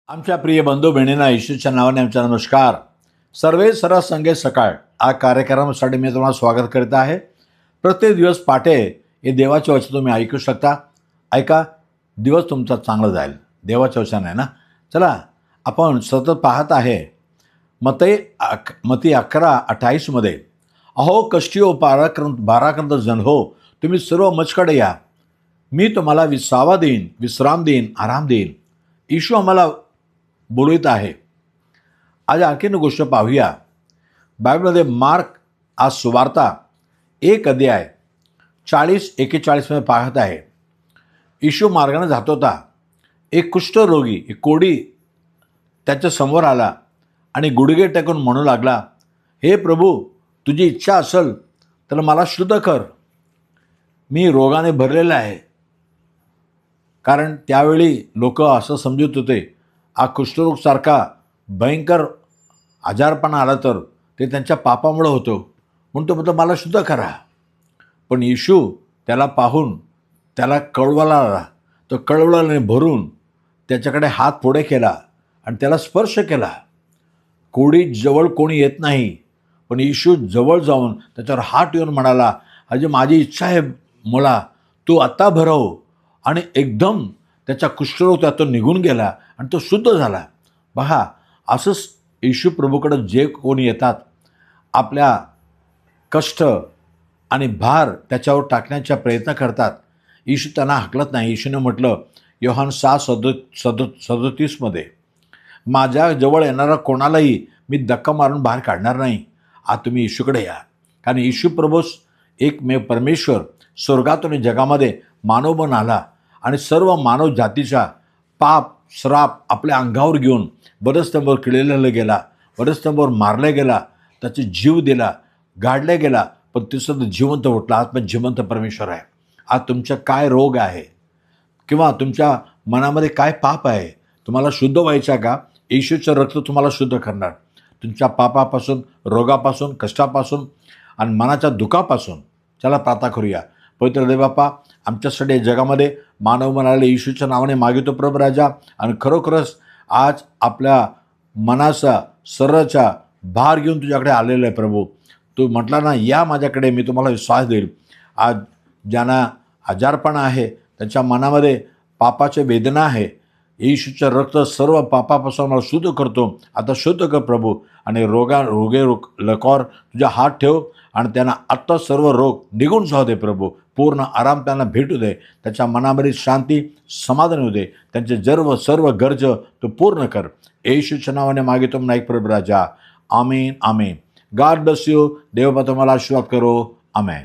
आमच्या प्रिय बंधू बहिणींना येशूच्या नावाने आमचा नमस्कार. सर्वे सर्व संगे सकाळ हा कार्यक्रमासाठी मी तुम्हाला स्वागत करत आहे. प्रत्येक दिवस पहाटे हे देवाचे वचन तुम्ही ऐकू शकता. ऐका, दिवस तुमचा चांगला जाईल. देवाचे वचन आहे ना. चला, आपण सतत पाहत आहे मती 11:28 अहो कष्टी हो भाराक्रांत जण हो, तुम्ही सर्व मजकडे या, मी तुम्हाला विसावा देईन, विश्राम देईन, आराम देईन. येशू आम्हाला बोलवित आहे. आज आणखीन गोष्ट पाहूया. बायबलमध्ये मार्क आज सुवार्ता 1:40-41 पाहत आहे. येशू मार्गाने जात होता. एक कुष्ठरोगी, एक कोडी त्याच्या समोर आला आणि गुडघे टेकून म्हणू लागला, हे प्रभू, तुझी इच्छा असेल तर मला शुद्ध कर, मी रोगाने भरलेला आहे. कारण त्यावेळी लोक असं समजत होते हा कुष्ठरोगसारखा भयंकर आजारपणा आला तर ते त्यांच्या पापामुळं होतो, म्हणून तो म्हणतो मला शुद्ध करा. पण येशू त्याला पाहून त्याला कळवला आला. तो कळवळाने भरून त्याच्याकडे हात पुढे केला आणि त्याला स्पर्श केला. कोडी जवळ कोणी येत नाही, पण येशू जवळ जाऊन त्याच्यावर हात येऊन म्हणाला, अजे माझी इच्छा आहे, मला तू आत्ता भरव. आणि एकदम त्याचा कुष्ठरोग त्यातून निघून गेला आणि तो शुद्ध झाला. पहा, असंच येशू प्रभूकडं जे कोणी येतात, आपल्या कष्ट आणि भार त्याच्यावर टाकण्याचा प्रयत्न करतात, येशू त्यांना हाकलत नाही. येशूने म्हटलं योहान 6:37 माझ्या जवळ येणारा कोणालाही मी धक्का मारून बाहेर काढणार नाही. आज तुम्ही येशूकडे या. कारण येशू प्रभू एकमेव परमेश्वर स्वर्गातून जगामध्ये मानव बन आला आणि सर्व मानव जातीचा पाप श्राप आपल्या अंगावर घेऊन वधस्तंभावर खिळलेला गेला, वधस्तंभावर मारला गेला, त्याचे जीव दिला, गाडला गेला, पण तिसरं जिवंत उठला. आत्मा जिवंत परमेश्वर आहे. आज तुमचा काय रोग आहे किंवा तुमच्या मनामध्ये काय पाप आहे, तुम्हाला शुद्ध व्हायचं का? येशूचं रक्त तुम्हाला शुद्ध करणार. तुमच्या पापापासून, रोगापासून, कष्टापासून आणि मनाच्या दुःखापासून. चला प्रार्थना करूया. पवित्र देवबापा, आमच्यासाठी जगामध्ये मानव म्हणाले येशूच्या नावाने मागितो प्रभू राजा. आणि खरोखरच आज आपल्या मनाचा सर्वचा भार घेऊन तुझ्याकडे आलेला आहे प्रभू. तू म्हटला ना, या माझ्याकडे, मी तुम्हाला विश्वास देईल. आज ज्यांना आजारपणा आहे, त्यांच्या मनामध्ये पापाची वेदना आहे, येशूचं रक्त सर्व पापापासून मला शुद्ध करतो. आता शुद्ध कर प्रभू. आणि रोगे लकॉर तुझ्या हात ठेव आणि त्यांना आत्ता सर्व रोग निघून जाऊ दे प्रभू. पूर्ण आराम त्यांना भेटू दे. त्याच्या मनामध्ये शांती, समाधान होऊ दे. त्यांचे सर्व गरज तू पूर्ण कर. येशूच्या नावाने मागितो नाईक प्रभू राजा. आमेन, आमेन. God bless you. देव तुम्हाला आशीर्वाद करो. आमेन.